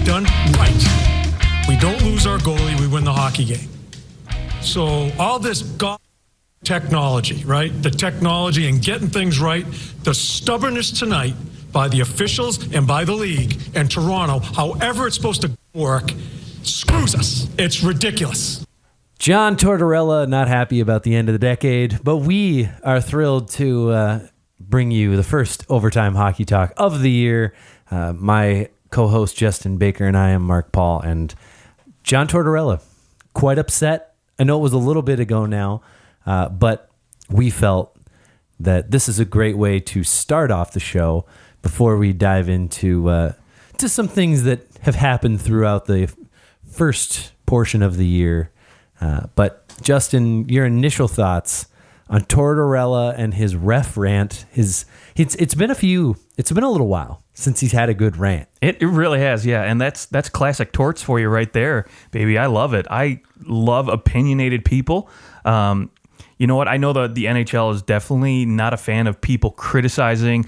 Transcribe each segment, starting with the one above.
done right, we don't lose our goalie, we win the hockey game. So all this technology, right? The technology and getting things right, the stubbornness tonight by the officials and by the league and Toronto, however it's supposed to work, screws us. It's ridiculous. John Tortorella not happy about the end of the decade, but we are thrilled to bring you the first Overtime Hockey Talk of the year. My co-host Justin Baker and I am Mark Paul, and John Tortorella, quite upset. I know it was a little bit ago now, but we felt that this is a great way to start off the show before we dive into to some things that have happened throughout the first portion of the year. But Justin, your initial thoughts on Tortorella and his ref rant? It's been a little while since he's had a good rant. It really has, yeah. And that's classic Torts for you right there, baby. I love it. I love opinionated people. You know what? I know the NHL is definitely not a fan of people criticizing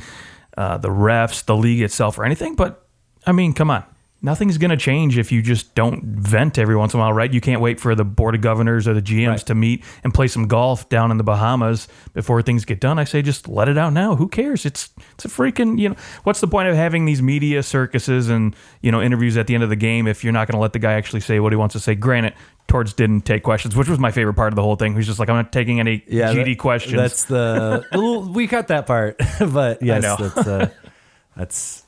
the refs, the league itself, or anything. But, I mean, come on. Nothing's going to change if you just don't vent every once in a while, right? You can't wait for the board of governors or the GMs to meet and play some golf down in the Bahamas before things get done. I say just let it out now. Who cares? It's a freaking, what's the point of having these media circuses and, interviews at the end of the game if you're not going to let the guy actually say what he wants to say? Granted, Torts didn't take questions, which was my favorite part of the whole thing. He's just like, I'm not taking any GD questions. We cut that part, but yes, that's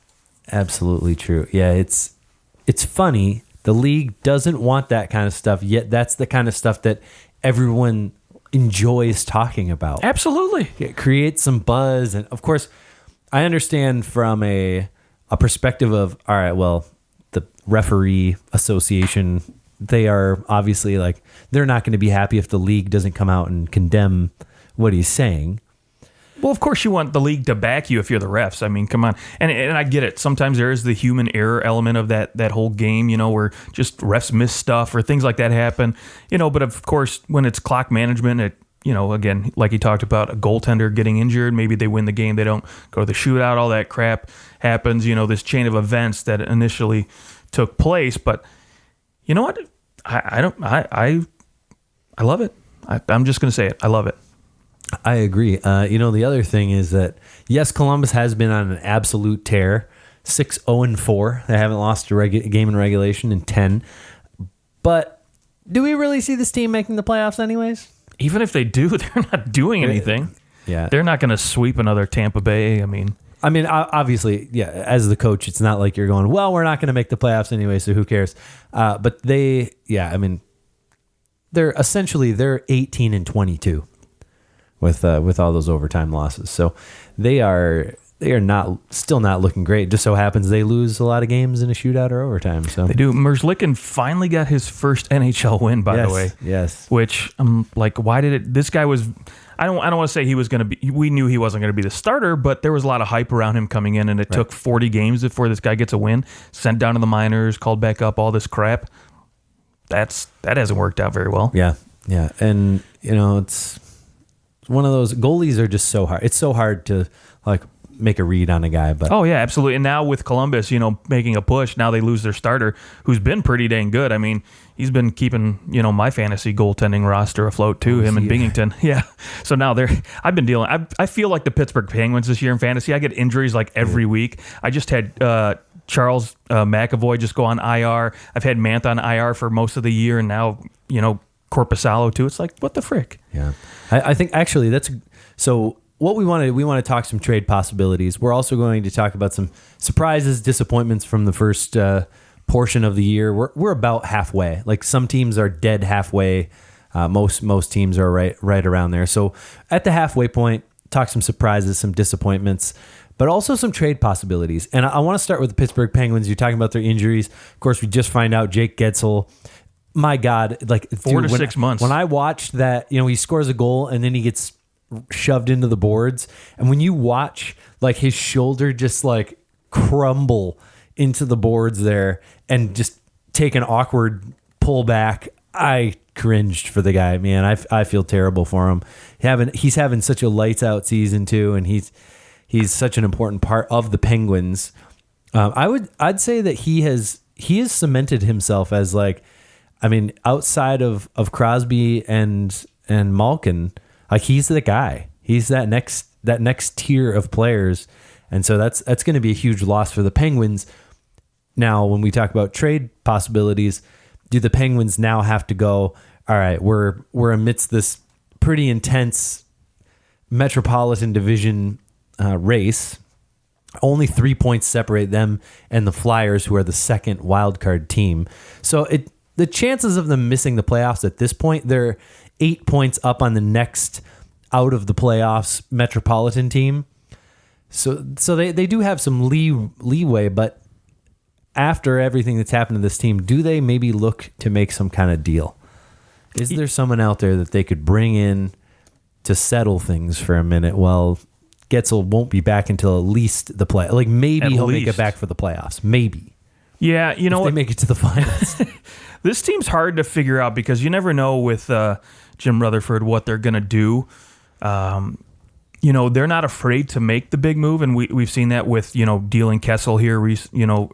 absolutely true. Yeah, it's funny. The league doesn't want that kind of stuff, yet that's the kind of stuff that everyone enjoys talking about. Absolutely. It creates some buzz. And of course, I understand from a perspective of, all right, well, the referee association, they are obviously they're not going to be happy if the league doesn't come out and condemn what he's saying. Well, of course you want the league to back you if you're the refs. I mean, come on. And I get it. Sometimes there is the human error element of that whole game, where just refs miss stuff or things like that happen. But of course, when it's clock management, again, like he talked about, a goaltender getting injured, maybe they win the game, they don't go to the shootout, all that crap happens, this chain of events that initially took place. But you know what? I love it. I'm just going to say it. I love it. I agree. The other thing is that, yes, Columbus has been on an absolute tear, 6-0-4. They haven't lost a game in regulation in 10. But do we really see this team making the playoffs anyways? Even if they do, they're not doing anything. Yeah. They're not going to sweep another Tampa Bay. I mean, obviously, yeah, as the coach, it's not like you're going, well, we're not going to make the playoffs anyway, so who cares? But they're 18-22. With all those overtime losses, so they are still not looking great. Just so happens they lose a lot of games in a shootout or overtime. So they do. Merzlikhin finally got his first NHL win, by the way. Yes. Which I'm like, why did it? This guy was. I don't want to say he was going to be. We knew he wasn't going to be the starter, but there was a lot of hype around him coming in, and it took 40 games before this guy gets a win. Sent down to the minors, called back up, all this crap. That hasn't worked out very well. Yeah, and it's one of those, goalies are just so hard. It's so hard to make a read on a guy. But oh yeah, absolutely. And now with Columbus, making a push, now they lose their starter, who's been pretty dang good. I mean, he's been keeping my fantasy goaltending roster afloat too. Him and Binghamton. Yeah. So now I've been dealing. I feel like the Pittsburgh Penguins this year in fantasy. I get injuries every week. I just had Charles McAvoy just go on IR. I've had Mantha on IR for most of the year, and now Korpisalo too. It's like, what the frick? Yeah. I think actually so what we want to talk some trade possibilities. We're also going to talk about some surprises, disappointments from the first portion of the year. We're about halfway. Some teams are dead halfway. Most teams are right around there. So at the halfway point, talk some surprises, some disappointments, but also some trade possibilities. And I want to start with the Pittsburgh Penguins. You're talking about their injuries. Of course, we just find out Jake Getzel. My God, 4 to 6 months. When I watched that, he scores a goal and then he gets shoved into the boards. And when you watch his shoulder just crumble into the boards there and just take an awkward pull back, I cringed for the guy, man. I feel terrible for him. He's having such a lights out season too. And he's such an important part of the Penguins. I'd say that he has he has cemented himself as like, I mean, outside of Crosby and Malkin, like he's the guy. He's that next tier of players. And so that's going to be a huge loss for the Penguins. Now, when we talk about trade possibilities, do the Penguins now have to go, all right, we're amidst this pretty intense Metropolitan Division race. Only 3 points separate them and the Flyers, who are the second wildcard team. So the chances of them missing the playoffs at this point, they're 8 points up on the next out of the playoffs Metropolitan team. So they do have some leeway, but after everything that's happened to this team, do they maybe look to make some kind of deal? Is there someone out there that they could bring in to settle things for a minute? Well, Getzel won't be back until at least the play. Like maybe he'll make it back for the playoffs. Maybe. Yeah, you know if what? They make it to the finals. This team's hard to figure out because you never know with Jim Rutherford what they're going to do. They're not afraid to make the big move, and we've seen that with, dealing Kessel here,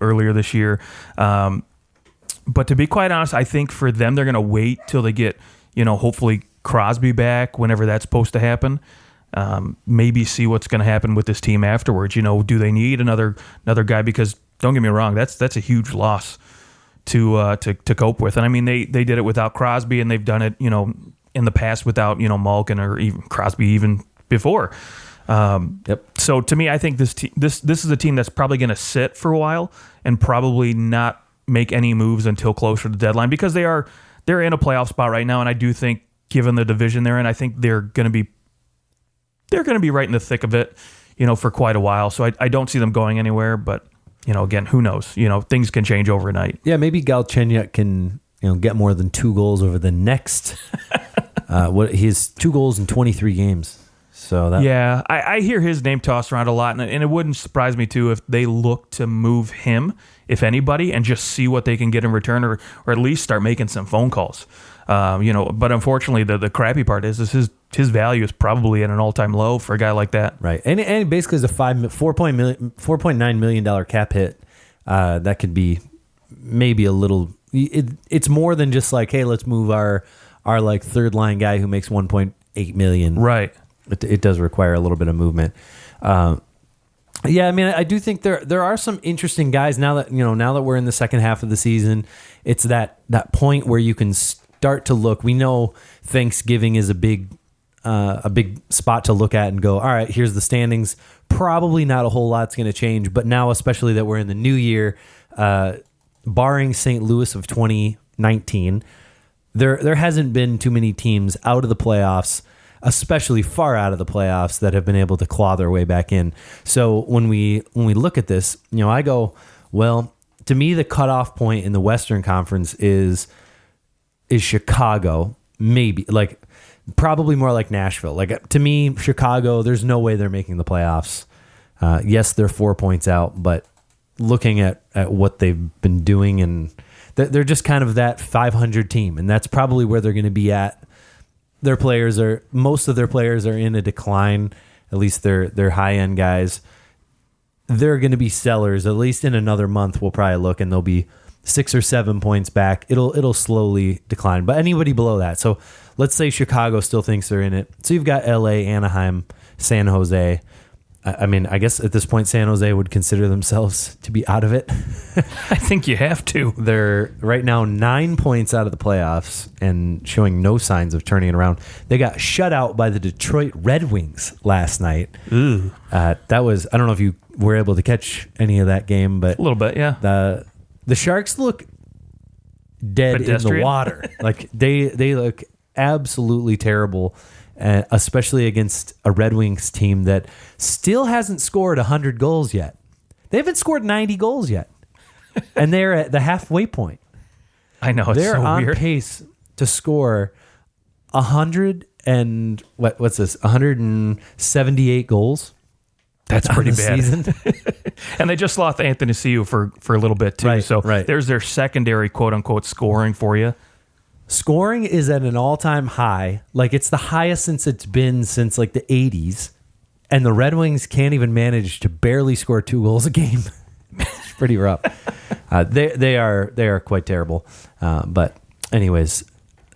earlier this year. But to be quite honest, I think for them, they're going to wait till they get, hopefully Crosby back whenever that's supposed to happen. Maybe see what's going to happen with this team afterwards. Do they need another guy? Because don't get me wrong, that's a huge loss to cope with. And I mean, they did it without Crosby, and they've done it, in the past without, Malkin or even Crosby even before. So to me, I think this is a team that's probably going to sit for a while and probably not make any moves until closer to the deadline, because they're in a playoff spot right now. And I do think, given the division they're in, I think they're going to be right in the thick of it, for quite a while. So I don't see them going anywhere, but again, who knows? Things can change overnight. Yeah, maybe Galchenyuk can get more than 2 goals over the next. He's 2 goals in 23 games. So I hear his name tossed around a lot, and it wouldn't surprise me too if they look to move him, if anybody, and just see what they can get in return, or at least start making some phone calls. But unfortunately, the crappy part is his value is probably at an all-time low for a guy like that. Right, and basically is a $4.9 million cap hit. That could be maybe a little. It's more than just like, hey, let's move our like third line guy who makes $1.8 million. Right. It does require a little bit of movement. I mean, I do think there are some interesting guys now that we're in the second half of the season. It's that point where you can start to look. We know Thanksgiving is a big spot to look at and go, all right, here's the standings. Probably not a whole lot's going to change, but now, especially that we're in the new year, barring St. Louis of 2019, there hasn't been too many teams out of the playoffs, especially far out of the playoffs, that have been able to claw their way back in. So when we look at this, I go, well, to me, the cutoff point in the Western Conference is Chicago, maybe like probably more like Nashville. Like to me, Chicago, there's no way they're making the playoffs. Yes, they're 4 points out, but looking at what they've been doing, and they're just kind of that 500 team, and that's probably where they're going to be at. Most of their players are in a decline, at least they're high-end guys. They're going to be sellers, at least in another month. We'll probably look, and they'll be 6 or 7 points back. It'll slowly decline, but anybody below that. So let's say Chicago still thinks they're in it. So you've got LA, Anaheim, San Jose. I mean, I guess at this point, San Jose would consider themselves to be out of it. I think you have to. They're right now 9 points out of the playoffs and showing no signs of turning it around. They got shut out by the Detroit Red Wings last night. Ooh. That was, I don't know if you were able to catch any of that game, but a little bit, yeah. The Sharks look dead Pedestrian. in the water. Like they look absolutely terrible. Especially against a Red Wings team that still hasn't scored 100 goals yet. They haven't scored 90 goals yet. And they're at the halfway point. I know, it's they're so on weird. pace to score 178 goals. That's pretty on the bad. Season. And they just lost Anthony Ciu for a little bit, too. Right, so right. There's their secondary, quote-unquote, scoring for you. Scoring is at an all-time high. Like, it's the highest since it's been since, like, the 80s. And the Red Wings can't even manage to barely score 2 goals a game. It's pretty rough. They are quite terrible. But anyways,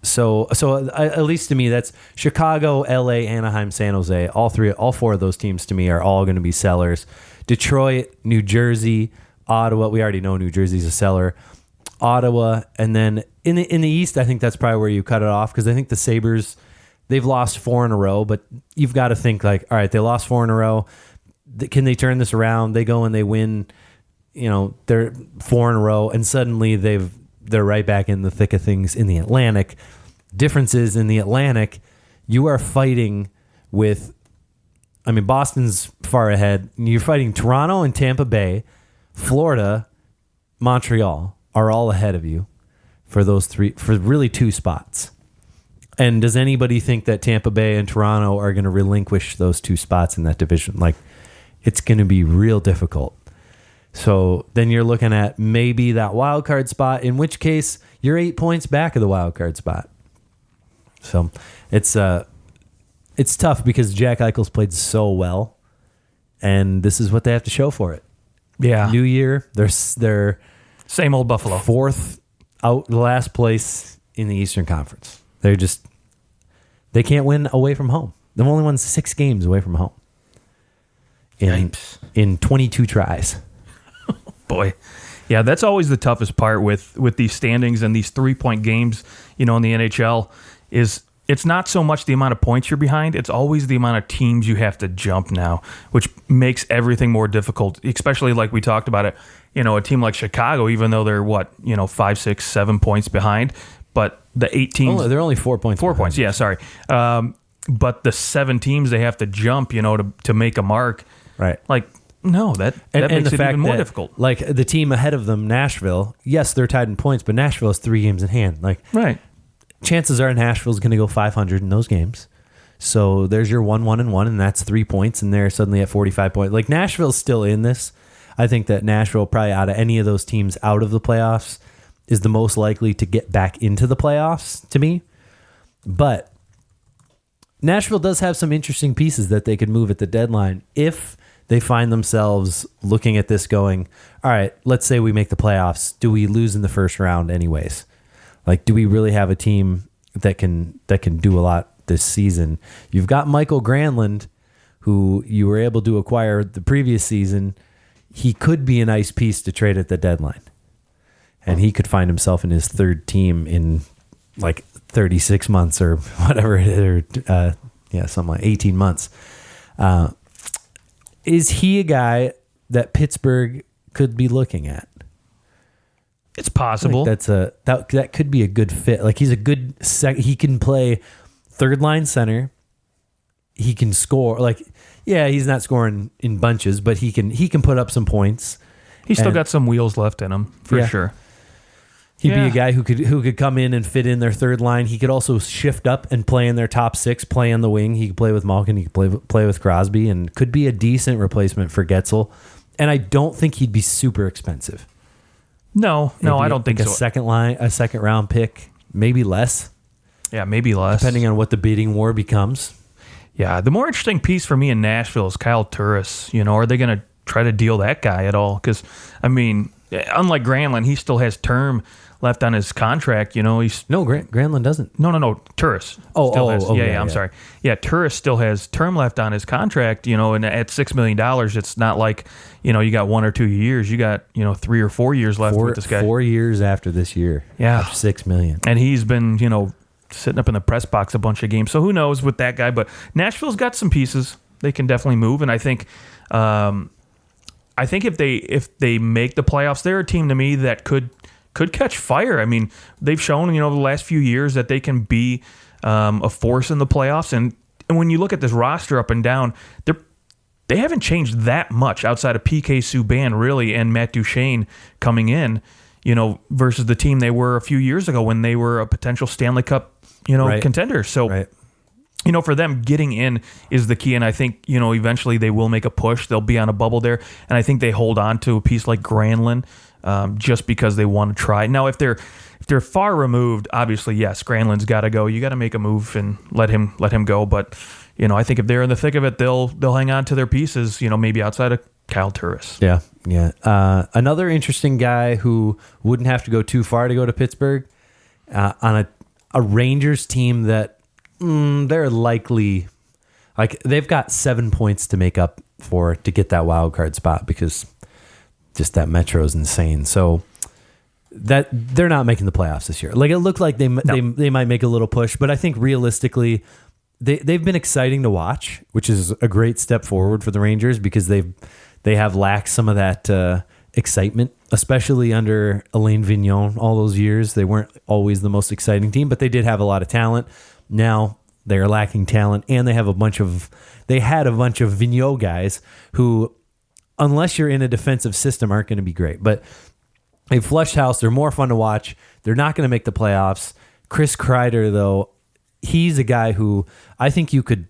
so at least to me, that's Chicago, LA, Anaheim, San Jose. All four of those teams to me are all going to be sellers. Detroit, New Jersey, Ottawa. We already know New Jersey's a seller. Ottawa, and then in the East, I think that's probably where you cut it off, because I think the Sabres, they've lost 4 in a row, but you've got to think like, all right, they lost 4 in a row. Can they turn this around? They go and they win, they're 4 in a row, and suddenly they're right back in the thick of things in the Atlantic. Differences in the Atlantic, you are fighting with, Boston's far ahead. You're fighting Toronto and Tampa Bay, Florida, Montreal are all ahead of you for those 3, for really 2 spots. And does anybody think that Tampa Bay and Toronto are going to relinquish those 2 spots in that division? Like, it's going to be real difficult. So then you're looking at maybe that wild card spot, in which case you're 8 points back of the wild card spot. So it's tough because Jack Eichel's played so well, and this is what they have to show for it. Yeah. New year, they're same old Buffalo. 4th out, last place in the Eastern Conference. They can't win away from home. They've only won 6 games away from home in 22 tries. Boy. Yeah, that's always the toughest part with these standings and these 3-point games, in the NHL, is it's not so much the amount of points you're behind, it's always the amount of teams you have to jump now, which makes everything more difficult, especially like we talked about it. A team like Chicago, even though they're 5, 6, 7 points behind, but the 8 teams... they're only 4 points 4 behind. points, yeah, sorry. But the 7 teams they have to jump, to make a mark. Right. Like, no, that makes it even more difficult. Like, the team ahead of them, Nashville, yes, they're tied in points, but Nashville has 3 games in hand. Like, right. Chances are Nashville's going to go 500 in those games. So there's your 1-1-1, and that's 3 points, and they're suddenly at 45 points. Like, Nashville's still in this. I think that Nashville, probably out of any of those teams out of the playoffs, is the most likely to get back into the playoffs to me. But Nashville does have some interesting pieces that they could move at the deadline if they find themselves looking at this going, all right, let's say we make the playoffs. Do we lose in the first round anyways? Like, do we really have a team that can do a lot this season? You've got Michael Granlund, who you were able to acquire the previous season. He could be a nice piece to trade at the deadline. And he could find himself in his 3rd team in like 36 months or whatever it is, or something like 18 months. Is he a guy that Pittsburgh could be looking at? It's possible. That could be a good fit. Like, he's a good he can play 3rd line center. He can score. Like, yeah, he's not scoring in bunches, but he can put up some points. He's still got some wheels left in him for sure. He'd be a guy who could come in and fit in their 3rd line. He could also shift up and play in their top 6, play on the wing. He could play with Malkin. He could play with Crosby, and could be a decent replacement for Getzel. And I don't think he'd be super expensive. No, I don't think so. A second round pick, maybe less. Yeah, maybe less. Depending on what the bidding war becomes. Yeah, the more interesting piece for me in Nashville is Kyle Turris. Are they going to try to deal that guy at all? Because, unlike Granlund, he still has term left on his contract. Granlund doesn't. No. Turris. I'm sorry. Yeah, Turris still has term left on his contract. And at $6 million, it's not like you got 1 or 2 years. You got 3 or 4 years left with this guy. 4 years after this year. Yeah, $6 million. And he's been sitting up in the press box a bunch of games. So who knows with that guy? But Nashville's got some pieces. They can definitely move, and I think if they make the playoffs, they're a team to me that could catch fire. They've shown the last few years that they can be a force in the playoffs, and when you look at this roster up and down, they haven't changed that much outside of PK Subban really and Matt Duchene coming in, versus the team they were a few years ago when they were a potential Stanley Cup contender. So. Right. For them, getting in is the key, and I think, eventually they will make a push. They'll be on a bubble there, and I think they hold on to a piece like Granlund just because they want to try. Now, if they're far removed, obviously, yes, Granlund's got to go. You got to make a move and let him go. But, I think if they're in the thick of it, they'll hang on to their pieces, maybe outside of Kyle Turris. Yeah, Yeah. Another interesting guy who wouldn't have to go too far to go to Pittsburgh on a Rangers team that they're likely, like, they've got 7 points to make up for to get that wild card spot because just that Metro is insane. So that they're not making the playoffs this year. Like, it looked like they might make a little push, but I think realistically they've been exciting to watch, which is a great step forward for the Rangers because they have lacked some of that excitement, especially under Alain Vigneault all those years. They weren't always the most exciting team, but they did have a lot of talent. Now they are lacking talent, and they had a bunch of Vigneault guys who, unless you're in a defensive system, aren't going to be great. But a flushed house, they're more fun to watch. They're not going to make the playoffs. Chris Kreider, though, he's a guy who I think you could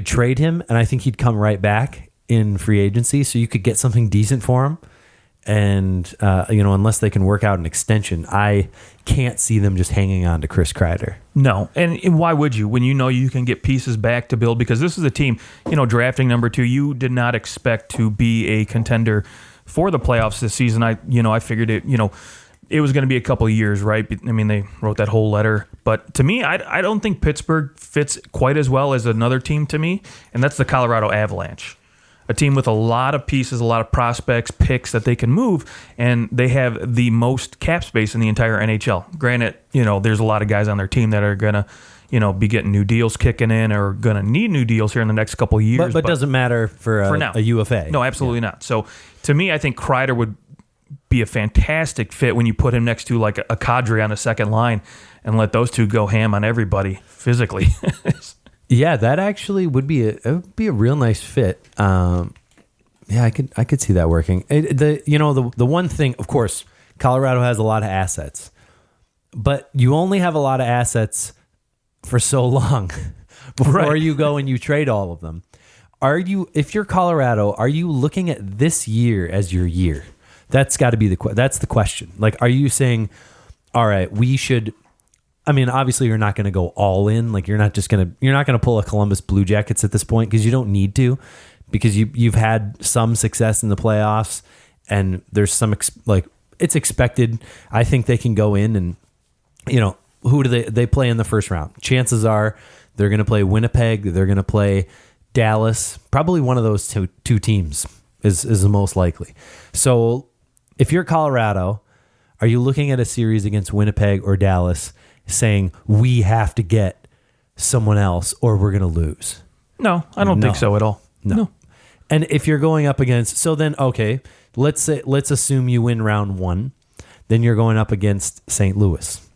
trade him, and I think he'd come right back in free agency, so you could get something decent for him. And unless they can work out an extension, I can't see them just hanging on to Chris Kreider. No, and why would you when you know you can get pieces back to build? Because this is a team, drafting number 2, you did not expect to be a contender for the playoffs this season. I figured it, it was going to be a couple of years, right? I mean, they wrote that whole letter. But to me, I don't think Pittsburgh fits quite as well as another team to me, and that's the Colorado Avalanche. A team with a lot of pieces, a lot of prospects, picks that they can move, and they have the most cap space in the entire NHL. Granted, there's a lot of guys on their team that are going to, be getting new deals kicking in or going to need new deals here in the next couple of years. But doesn't matter for now. A UFA. No, absolutely not. So to me, I think Kreider would be a fantastic fit when you put him next to like a Kadri on the second line and let those two go ham on everybody physically. Yeah, that actually would be a real nice fit. Yeah, I could see that working. The one thing, of course, Colorado has a lot of assets, but you only have a lot of assets for so long before you go and you trade all of them. If you're Colorado, are you looking at this year as your year? That's got to be that's the question. Like, are you saying, all right, we should? I mean, obviously, you're not going to go all in. Like, you're not going to pull a Columbus Blue Jackets at this point because you don't need to, because you've had some success in the playoffs, and there's some it's expected. I think they can go in and who do they play in the first round? Chances are they're going to play Winnipeg. They're going to play Dallas. Probably one of those two teams is the most likely. So if you're Colorado, are you looking at a series against Winnipeg or Dallas saying we have to get someone else or we're going to lose? No, I don't think so at all. No. And if you're going up against, so then, okay, let's assume you win round 1, then you're going up against St. Louis.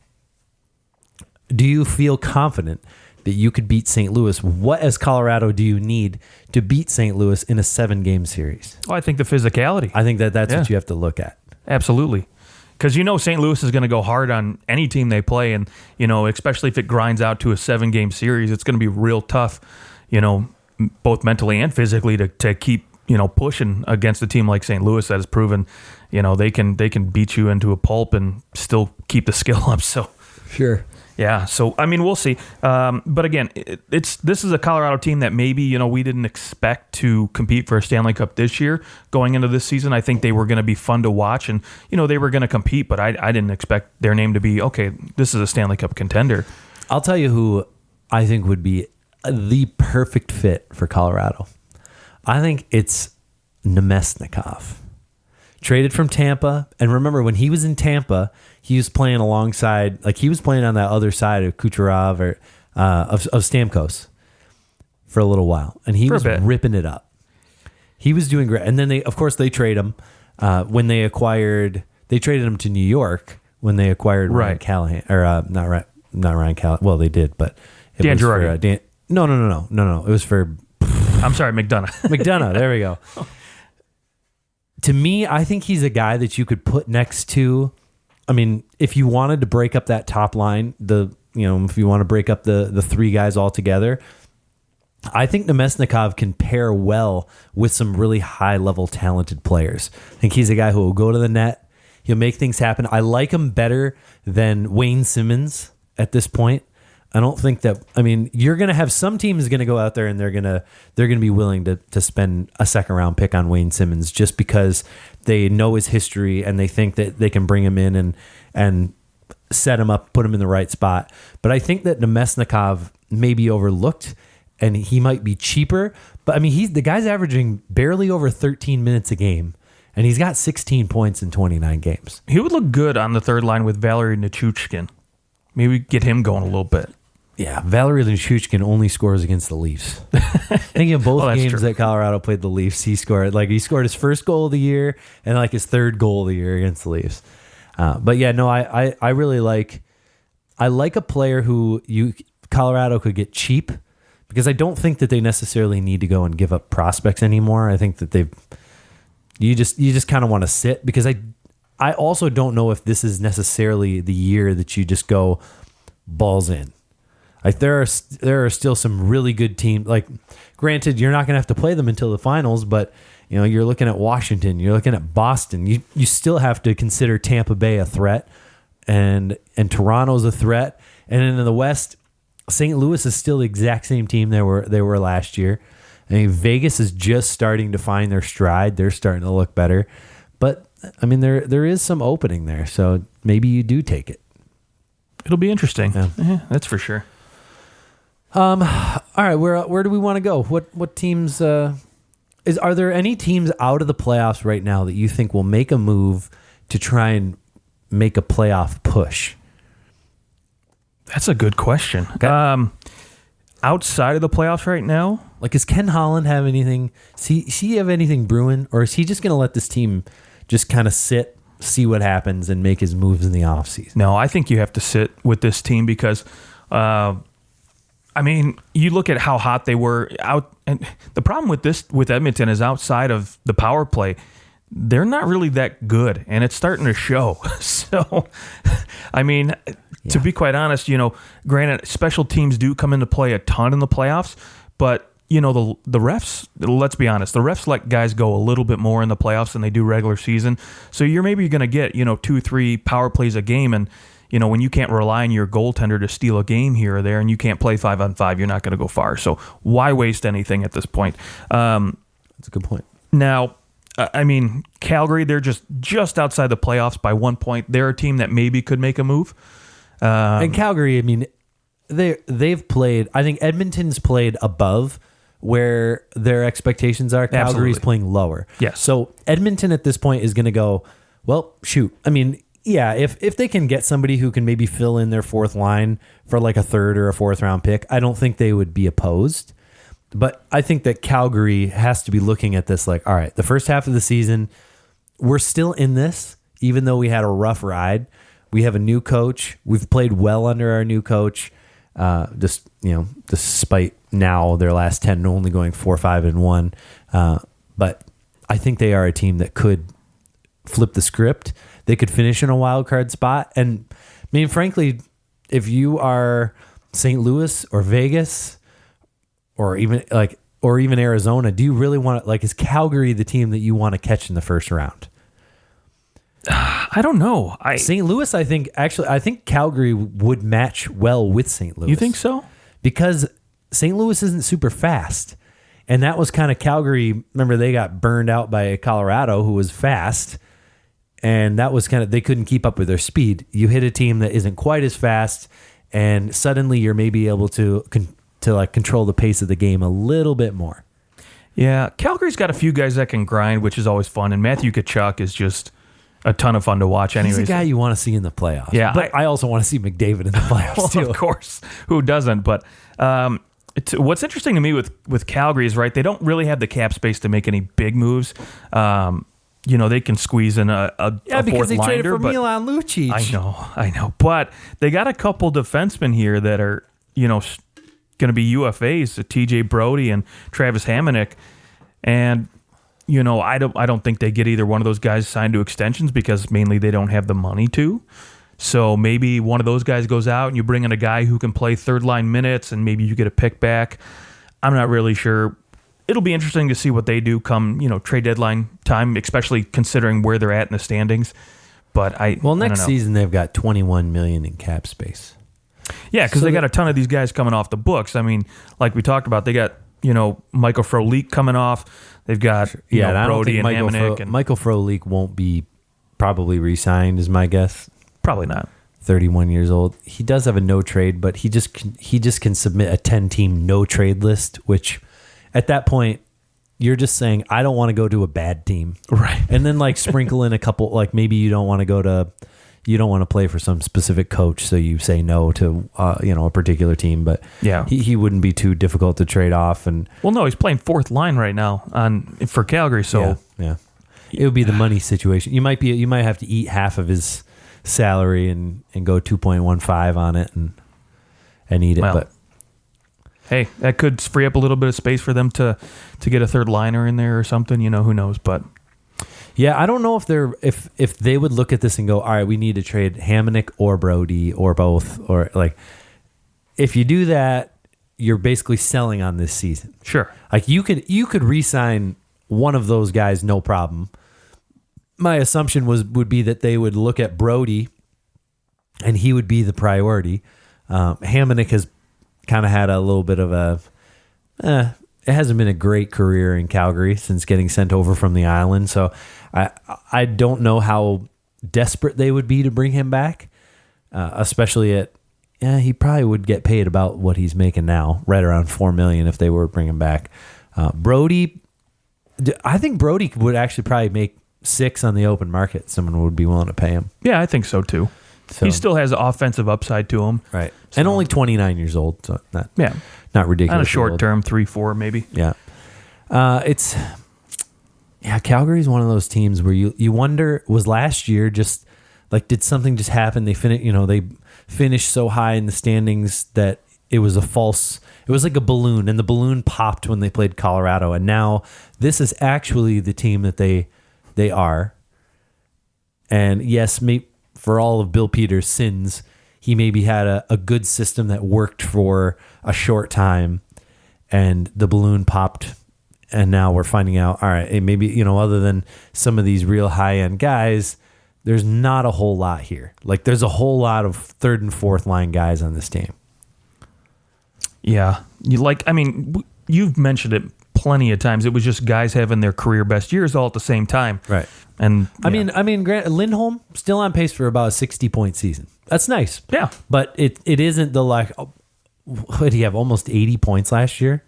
Do you feel confident that you could beat St. Louis? What, as Colorado, do you need to beat St. Louis in a 7-game series? Oh, I think the physicality. I think that's what you have to look at. Absolutely. Because St. Louis is going to go hard on any team they play, and especially if it grinds out to a 7-game series, it's going to be real tough, both mentally and physically to keep pushing against a team like St. Louis that has proven they can beat you into a pulp and still keep the skill up. So sure. Yeah, so I mean, we'll see. But again, this is a Colorado team that maybe we didn't expect to compete for a Stanley Cup this year. Going into this season, I think they were going to be fun to watch, and they were going to compete. But I didn't expect their name to be this is a Stanley Cup contender. I'll tell you who I think would be the perfect fit for Colorado. I think it's Nemesnikov. Traded from Tampa, and remember when he was in Tampa, he was playing alongside, he was playing on that other side of Kucherov or of Stamkos for a little while, and he was ripping it up. He was doing great, and then they trade him when they traded him to New York when they acquired Ryan Callahan, or not Ryan Callahan. Well, they did, but it was for No. It was for. I'm sorry, McDonough. McDonough. There we go. To me, I think he's a guy that you could put next to. I mean, if you wanted to break up that top line, if you want to break up the 3 guys all together, I think Nemesnikov can pair well with some really high level talented players. I think he's a guy who will go to the net. He'll make things happen. I like him better than Wayne Simmons at this point. I don't think that. I mean, you're going to have some teams going to go out there and they're going to be willing to spend a second round pick on Wayne Simmons just because they know his history and they think that they can bring him in and set him up, put him in the right spot. But I think that Nemesnikov may be overlooked and he might be cheaper. But I mean, the guy's averaging barely over 13 minutes a game. And he's got 16 points in 29 games. He would look good on the third line with Valery Nichushkin. Maybe get him going a little bit. Yeah, Valery Nichushkin only scores against the Leafs. I think in both games that Colorado played the Leafs, he scored his first goal of the year and like his third goal of the year against the Leafs. But yeah, no, I really like a player who Colorado could get cheap because I don't think that they necessarily need to go and give up prospects anymore. I think that you just kind of want to sit because I also don't know if this is necessarily the year that you just go balls in. Like there are still some really good teams. Like granted, you're not going to have to play them until the finals, but you know, you're looking at Washington, you're looking at Boston. You still have to consider Tampa Bay a threat and Toronto's a threat. And in the West, St. Louis is still the exact same team they were last year. I mean, Vegas is just starting to find their stride. They're starting to look better. But, I mean, there is some opening there. So maybe you do take it. It'll be interesting. Yeah. That's for sure. All right, where do we want to go? What teams are there any teams out of the playoffs right now that you think will make a move to try and make a playoff push? That's a good question. Okay. Outside of the playoffs right now, like, does Ken Holland have anything? Does he have anything brewing, or is he just going to let this team just kind of sit, see what happens, and make his moves in the offseason? No, I think you have to sit with this team because, I mean, you look at how hot they were out, and the problem with Edmonton is outside of the power play, they're not really that good, and it's starting to show. So, I mean, to be quite honest, you know, granted, special teams do come into play a ton in the playoffs, but you know, the refs, let's be honest, the refs let guys go a little bit more in the playoffs than they do regular season. So you're maybe going to get, 2-3 power plays a game, and you know, when you can't rely on your goaltender to steal a game here or there, and you can't play 5-on-5, you're not going to go far. So why waste anything at this point? That's a good point. Now, I mean, Calgary, they're just outside the playoffs by 1 point. They're a team that maybe could make a move. And Calgary, I mean, they've played. I think Edmonton's played above where their expectations are. Calgary's playing lower. Yes. So Edmonton at this point is going to go, well, shoot. I mean, yeah, if they can get somebody who can maybe fill in their fourth line for like a third or a fourth round pick, I don't think they would be opposed. But I think that Calgary has to be looking at this like, all right, the first half of the season, we're still in this, even though we had a rough ride. We have a new coach. We've played well under our new coach. Despite now their last 10 only going 4-5-1. But I think they are a team that could flip the script. They could finish in a wild card spot. And I mean, frankly, if you are St. Louis or Vegas or even Arizona, do you really want to, like, is Calgary the team that you want to catch in the first round? I don't know. St. Louis, I think Calgary would match well with St. Louis. You think so? Because St. Louis isn't super fast. And that was kind of Calgary. Remember, they got burned out by Colorado, who was fast. And that was kind of, they couldn't keep up with their speed. You hit a team that isn't quite as fast, and suddenly you're maybe able to control the pace of the game a little bit more. Yeah, Calgary's got a few guys that can grind, which is always fun. And Matthew Tkachuk is just a ton of fun to watch. Anyways, he's a guy you want to see in the playoffs. Yeah, but I also want to see McDavid in the playoffs too. Of course, who doesn't? But what's interesting to me with Calgary is, right, they don't really have the cap space to make any big moves. They can squeeze in a because fourth they traded liner, for Milan Lucic. I know, but they got a couple defensemen here that are going to be UFAs, TJ Brody and Travis Hamonic, and I don't think they get either one of those guys signed to extensions because mainly they don't have the money to. So maybe one of those guys goes out and you bring in a guy who can play third line minutes and maybe you get a pick back. I'm not really sure. It'll be interesting to see what they do come, trade deadline time, especially considering where they're at in the standings. But next season they've got $21 million in cap space. Yeah, because they got a ton of these guys coming off the books. I mean, like we talked about, they got, Michael Frolik coming off. They've got Brody and Hamonic. Michael Frolik won't be probably re-signed, is my guess. Probably not. 31 years old. He does have a no trade, but he just can submit a 10-team no trade list, which at that point you're just saying I don't want to go to a bad team, right? And then like sprinkle in a couple, like maybe you don't want to play for some specific coach, so you say no to a particular team, but yeah, he wouldn't be too difficult to trade off. And well, no, he's playing fourth line right now for Calgary, so yeah. It would be the money situation. You might have to eat half of his salary and go 2.15 on it and eat it. Well, but hey, that could free up a little bit of space for them to get a third liner in there or something. Who knows? But yeah, I don't know if they would look at this and go, all right, we need to trade Hamonic or Brody or both, or like if you do that, you're basically selling on this season. Sure, like you could re-sign one of those guys, no problem. My assumption would be that they would look at Brody and he would be the priority. Hamonic has kind of had a little bit of it hasn't been a great career in Calgary since getting sent over from the island. So I don't know how desperate they would be to bring him back, especially he probably would get paid about what he's making now, right around $4 million if they were to bring him back. Brody, I think Brody would actually probably make $6 on the open market. Someone would be willing to pay him. Yeah, I think so too. So, he still has offensive upside to him, right? So, and only 29 years old, so not ridiculous. On a short term, 3-4 maybe. Yeah, Calgary's one of those teams where you wonder, was last year just like, did something just happen? They finished so high in the standings that it was like a balloon, and the balloon popped when they played Colorado, and now this is actually the team that they are. And yes, for all of Bill Peters' sins, he maybe had a good system that worked for a short time, and the balloon popped, and now we're finding out, all right, maybe, other than some of these real high-end guys, there's not a whole lot here. Like, there's a whole lot of third and fourth line guys on this team. Yeah. You've mentioned it plenty of times. It was just guys having their career best years all at the same time. Right. And Grant Lindholm still on pace for about a 60-point season. That's nice. Yeah. But it isn't the what did he have? Almost 80 points last year?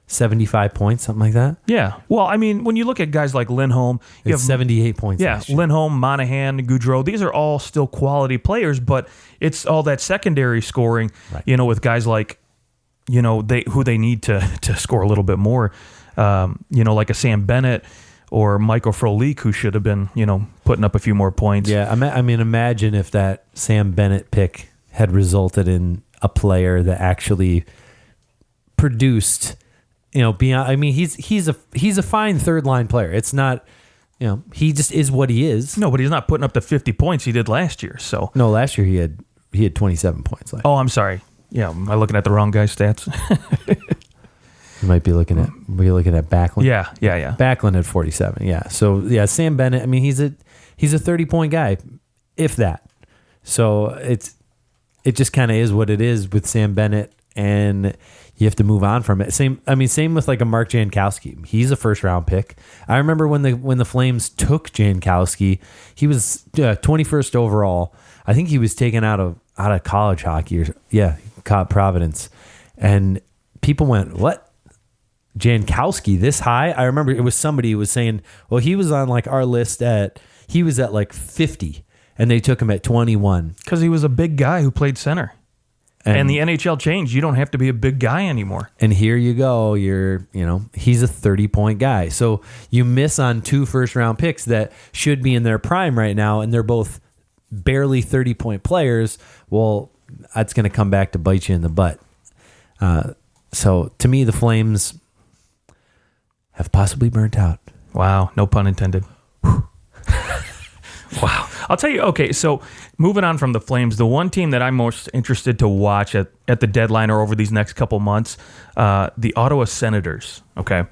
75 points, something like that? Yeah. Well, when you look at guys like Lindholm, you have 78 points. Yeah. Last year. Lindholm, Monahan, Goudreau, these are all still quality players, but it's all that secondary scoring, right, with guys like, who they need to score a little bit more, like a Sam Bennett or Michael Frolik, who should have been, putting up a few more points. Yeah, imagine if that Sam Bennett pick had resulted in a player that actually produced, beyond. He's a fine third line player. It's not, he just is what he is. No, but he's not putting up the 50 points he did last year. So no, last year he had 27 points. Oh, I'm sorry. Yeah, am I looking at the wrong guy's stats? You might be looking at Backlund. Yeah. Backlund had 47. Yeah. So yeah, Sam Bennett. He's a 30-point guy, if that. So it just kind of is what it is with Sam Bennett, and you have to move on from it. Same with like a Mark Jankowski. He's a first-round pick. I remember when the Flames took Jankowski, he was 21st overall. I think he was taken out of college hockey, caught Providence, and people went, "What? Jankowski this high?" I remember it was somebody who was saying, "Well, he was on like our list he was at like 50, and they took him at 21 because he was a big guy who played center." And the NHL changed. You don't have to be a big guy anymore. And here you go. He's a 30-point guy. So you miss on 2 first-round picks that should be in their prime right now, and they're both barely 30-point players. Well, that's going to come back to bite you in the butt. So to me, the Flames have possibly burnt out. Wow. No pun intended. Wow. I'll tell you, okay, so moving on from the Flames, the one team that I'm most interested to watch at the deadline or over these next couple months, the Ottawa Senators, okay?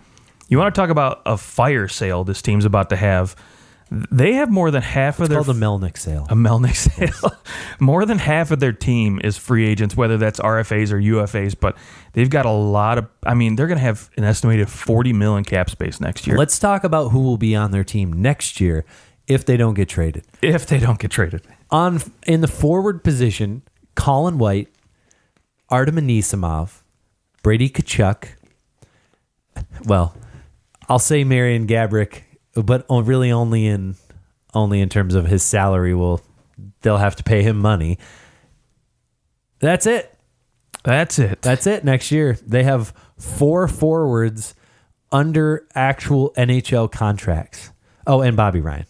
You want to talk about a fire sale this team's about to have. They have more than half of their called a Melnick sale. a Melnick sale. More than half of their team is free agents, whether that's RFAs or UFAs. But they've got a lot of. I mean, they're going to have an estimated $40 million cap space next year. Let's talk about who will be on their team next year if they don't get traded. If they don't get traded, In the forward position, Colin White, Artem Anisimov, Brady Tkachuk. Well, I'll say Marian Gaborik, but really only in terms of his salary. They'll have to pay him money. That's it. that's it. That's it. Next year they have 4 forwards under actual NHL contracts. Oh, and Bobby Ryan,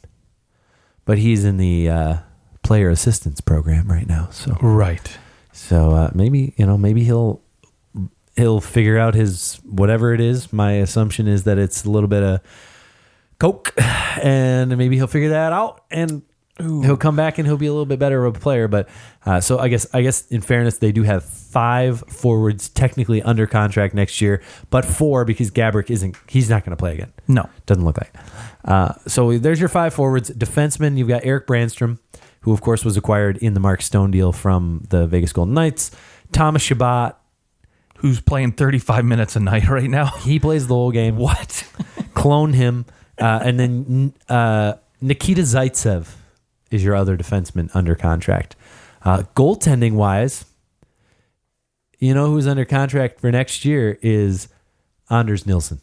but he's in the player assistance program right now. So Right. So maybe he'll figure out his whatever it is. My assumption is that it's a little bit of coke, and maybe he'll figure that out, and he'll come back and he'll be a little bit better of a player. But so I guess in fairness, they do have 5 forwards technically under contract next year, but 4 because Gaborik he's not going to play again. No. Doesn't look like. So there's your 5 forwards. Defensemen, you've got Eric Brandstrom, who of course was acquired in the Mark Stone deal from the Vegas Golden Knights. Thomas Chabot, Who's playing 35 minutes a night right now? he plays the whole game. What? Clone him. And then Nikita Zaitsev is your other defenseman under contract. Goaltending wise, you know who's under contract for next year is Anders Nilsson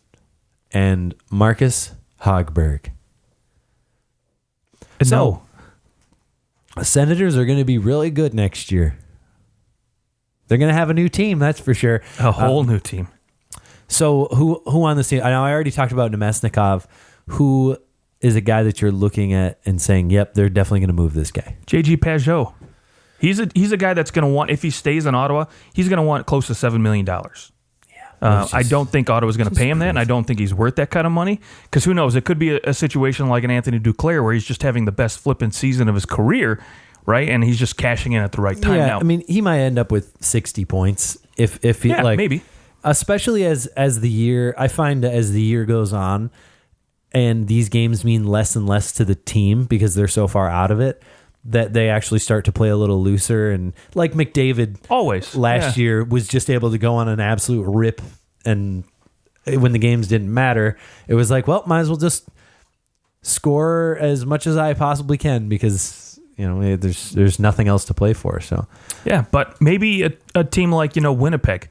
and Marcus Hogberg. So, Senators are going to be really good next year. They're going to have a new team, that's for sure. A whole new team. So who on this team? I know I already talked about Nemesnikov. Who is a guy that you're looking at and saying, "Yep, they're definitely going to move this guy"? JG Pajot. He's a guy that's going to want, if he stays in Ottawa, he's going to want close to $7 million. Yeah. I don't think Ottawa's going to pay him that, and I don't think he's worth that kind of money. Because who knows? It could be a situation like an Anthony Duclair where he's just having the best flipping season of his career, right? And he's just cashing in at the right time now. I mean, he might end up with 60 points if he maybe. Especially as the year, I find as the year goes on, and these games mean less and less to the team because they're so far out of it, that they actually start to play a little looser. And like McDavid Always. last year was just able to go on an absolute rip, and when the games didn't matter, it was like, well, might as well just score as much as I possibly can because there's nothing else to play for. So Yeah, but maybe a team like Winnipeg.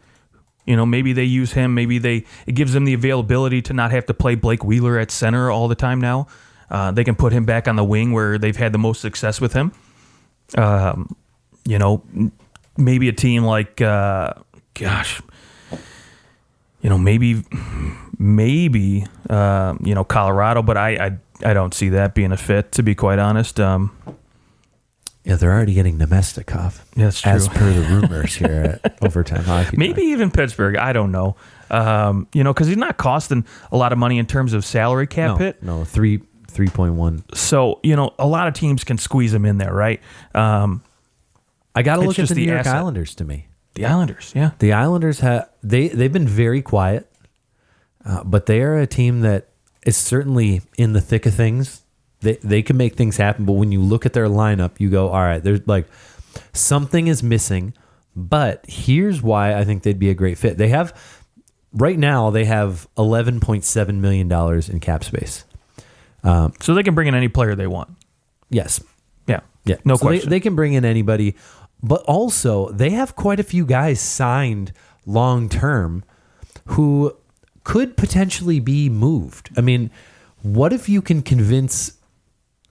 Maybe they use him. Maybe it gives them the availability to not have to play Blake Wheeler at center all the time now. They can put him back on the wing where they've had the most success with him. Maybe a team like, maybe Colorado, but I don't see that being a fit, to be quite honest. yeah, they're already getting Nemestikov. That's true. As per the rumors here at Overtime Hockey. Maybe even Pittsburgh. I don't know. Because he's not costing a lot of money in terms of salary cap hit. No, 3.1. So, a lot of teams can squeeze him in there, right? I got to It's look at just the the New York asset. Islanders to me. The Islanders, yeah. The Islanders they've been very quiet, but they are a team that is certainly in the thick of things. They can make things happen, but when you look at their lineup, you go, all right, there's like something is missing. But here's why I think they'd be a great fit. Right now they have $11.7 million in cap space. So they can bring in any player they want. Yes. Yeah. Yeah. No So question. They can bring in anybody, but also they have quite a few guys signed long term who could potentially be moved. I mean, what if you can convince,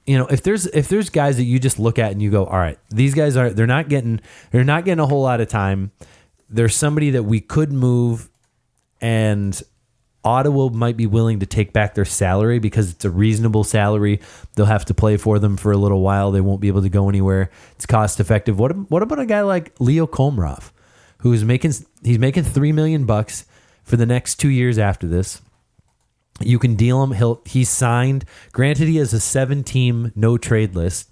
if there's guys that you just look at and you go, all right, these guys they're not getting a whole lot of time. There's somebody that we could move, and Ottawa might be willing to take back their salary because it's a reasonable salary. They'll have to play for them for a little while. They won't be able to go anywhere. It's cost effective. What about a guy like Leo Komarov, who's making $3 million for the next 2 years after this? You can deal him. He's signed. Granted, he has a 7-team no trade list,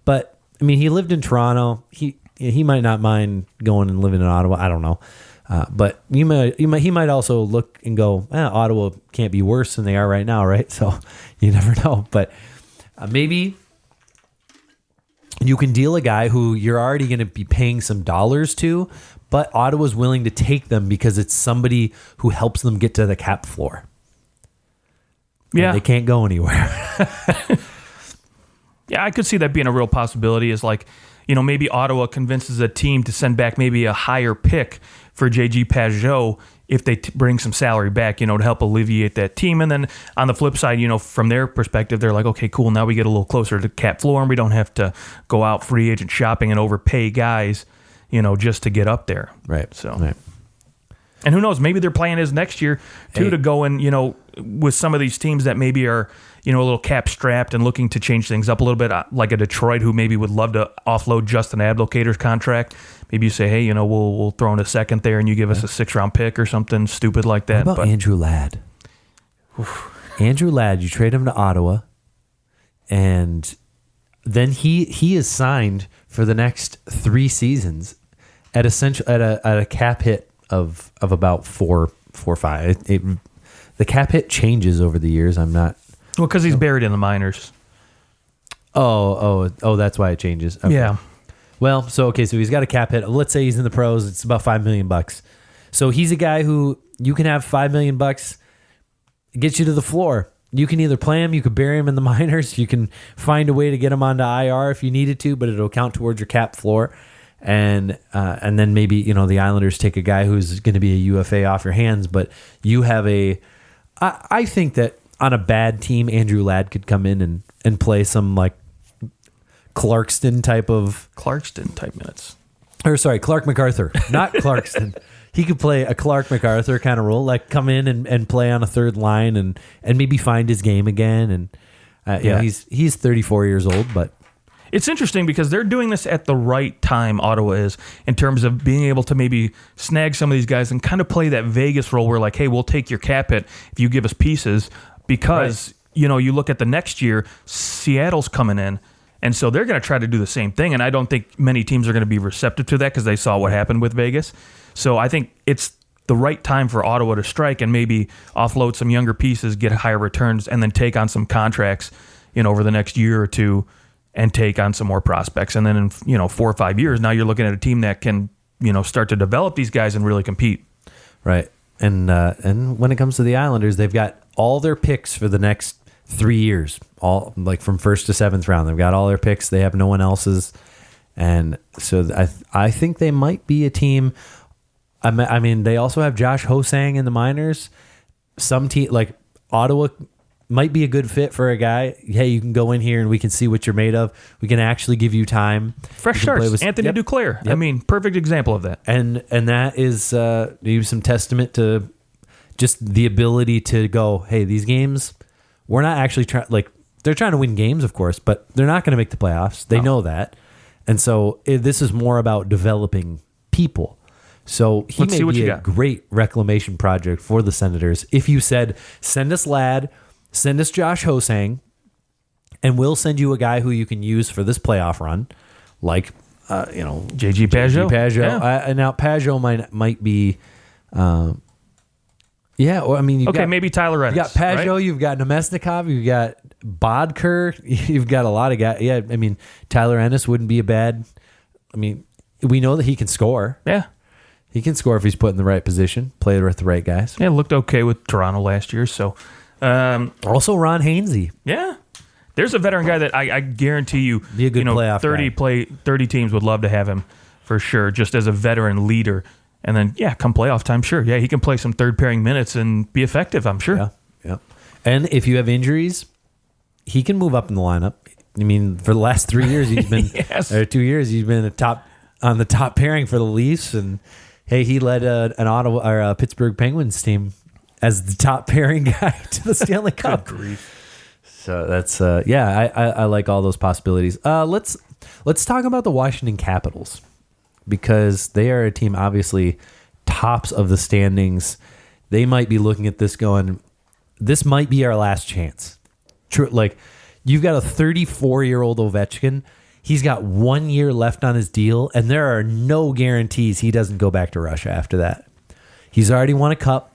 but I mean, he lived in Toronto. He might not mind going and living in Ottawa. I don't know. But he might also look and go, Ottawa can't be worse than they are right now, right? So you never know. But Maybe you can deal a guy who you're already going to be paying some dollars to, but Ottawa's willing to take them because it's somebody who helps them get to the cap floor. Yeah. And they can't go anywhere. Yeah, I could see that being a real possibility is like, maybe Ottawa convinces a team to send back maybe a higher pick for J.G. Pajot if they bring some salary back, to help alleviate that team. And then on the flip side, from their perspective, they're like, okay, cool, now we get a little closer to cap floor and we don't have to go out free agent shopping and overpay guys, just to get up there. Right. So, right. And who knows, maybe their plan is next year, too, to go in, with some of these teams that maybe are, a little cap strapped and looking to change things up a little bit, like a Detroit who maybe would love to offload Justin Abdelkader's contract. Maybe you say, hey, we'll throw in a second there and you give us a 6th-round pick or something stupid like that. What about Andrew Ladd? Andrew Ladd, you trade him to Ottawa, and then he is signed for the next 3 seasons at a cap hit of about 4 or 5. The cap hit changes over the years. I'm not. Well, because he's buried in the minors. Oh, that's why it changes. Okay. Yeah. Well, so he's got a cap hit. Let's say he's in the pros. It's about $5 million. So he's a guy who you can have $5 million, get you to the floor. You can either play him, you could bury him in the minors, you can find a way to get him onto IR if you needed to, but it'll count towards your cap floor. And then maybe the Islanders take a guy who's going to be a UFA off your hands, but you have I think that on a bad team, Andrew Ladd could come in and play some like Clark minutes. Or sorry, Clark MacArthur, not Clarkston. He could play a Clark MacArthur kind of role, like come in and play on a third line and maybe find his game again. And he's 34 years old, but it's interesting because they're doing this at the right time, Ottawa is, in terms of being able to maybe snag some of these guys and kind of play that Vegas role where like, hey, we'll take your cap hit if you give us pieces because, you look at the next year, Seattle's coming in, and so they're going to try to do the same thing, and I don't think many teams are going to be receptive to that because they saw what happened with Vegas. So I think it's the right time for Ottawa to strike and maybe offload some younger pieces, get higher returns, and then take on some contracts, over the next year or two and take on some more prospects. And then in, 4 or 5 years, now you're looking at a team that can, start to develop these guys and really compete. Right. And when it comes to the Islanders, they've got all their picks for the next 3 years, all like from 1st to 7th round. They've got all their picks. They have no one else's. And so I think they might be a team. I mean, they also have Josh Ho-Sang in the minors. Some team like Ottawa might be a good fit for a guy. Hey, you can go in here and we can see what you're made of. We can actually give you time. Fresh starts. Anthony Duclair. Yep. I mean, perfect example of that. And that is maybe some testament to just the ability to go, hey, these games, we're not actually trying, like, they're trying to win games, of course, but they're not going to make the playoffs. They know that. And so this is more about developing people. So he may be a great reclamation project for the Senators. If you said, send us Ladd, send us Josh Ho-Sang, and we'll send you a guy who you can use for this playoff run, like, J.G. Pajot. Yeah. Now, Pajot might be... I mean, maybe Tyler Ennis. You got Pajot, right? You've got Nemesnikov, you've got Bodker, you've got a lot of guys. Yeah, I mean, Tyler Ennis wouldn't be a bad. I mean, we know that he can score. Yeah, he can score if he's put in the right position, play with the right guys. Yeah, looked okay with Toronto last year. So, also Ron Hainsey. Yeah, there's a veteran guy that I guarantee you, be a good playoff 30 teams would love to have him for sure, just as a veteran leader. And then, come playoff time, sure. Yeah, he can play some third pairing minutes and be effective, I'm sure. Yeah. And if you have injuries, he can move up in the lineup. I mean, for the last 3 years, he's been, or 2 years, he's been on the top pairing for the Leafs. And hey, he led an Ottawa or a Pittsburgh Penguins team as the top pairing guy to the Stanley Cup. Good grief. So that's, I like all those possibilities. Let's talk about the Washington Capitals, because they are a team obviously tops of the standings. They might be looking at this going, this might be our last chance. True, like you've got a 34-year-old Ovechkin. He's got 1 year left on his deal, and there are no guarantees he doesn't go back to Russia after that. He's already won a cup.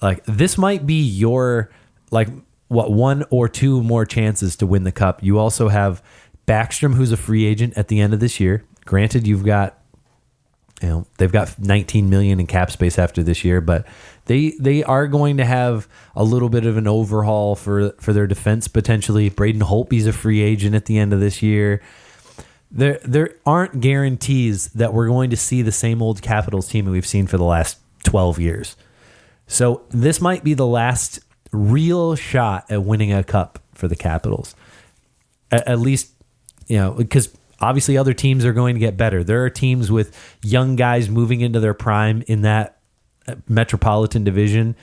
Like this might be your, like one or two more chances to win the cup. You also have Backstrom, who's a free agent at the end of this year. Granted, you've got, they've got 19 million in cap space after this year, but they are going to have a little bit of an overhaul for their defense potentially. Braden Holtby's a free agent at the end of this year. There aren't guarantees that we're going to see the same old Capitals team that we've seen for the last 12 years. So this might be the last real shot at winning a cup for the Capitals. At least, because obviously other teams are going to get better. There are teams with young guys moving into their prime in that Metropolitan Division,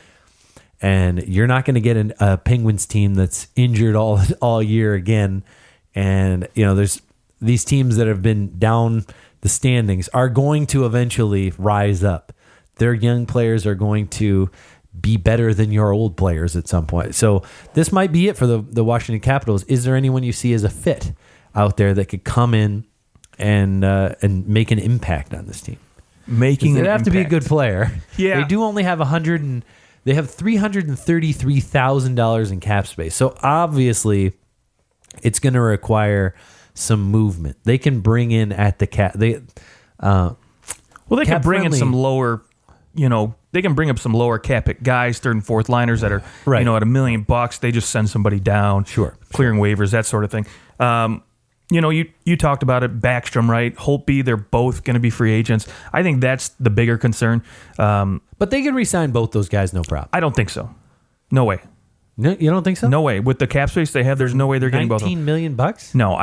and you're not going to get a Penguins team that's injured all year again. And, there's these teams that have been down the standings are going to eventually rise up. Their young players are going to be better than your old players at some point. So this might be it for the Washington Capitals. Is there anyone you see as a fit out there that could come in and make an impact on this team? They have to be a good player. Yeah. They do only have they have $333,000 in cap space. So obviously it's going to require some movement. They can bring in at the cap. They can bring in some lower, they can bring up some lower cap hit guys, third and fourth liners that are, at $1 million. They just send somebody down. Sure. Clearing waivers, that sort of thing. You talked about it, Backstrom, right? Holtby, they're both going to be free agents. I think that's the bigger concern. But they can re-sign both those guys, no problem. I don't think so. No way. No, you don't think so? No way. With the cap space they have, there's no way they're getting both of them. $19 million? No,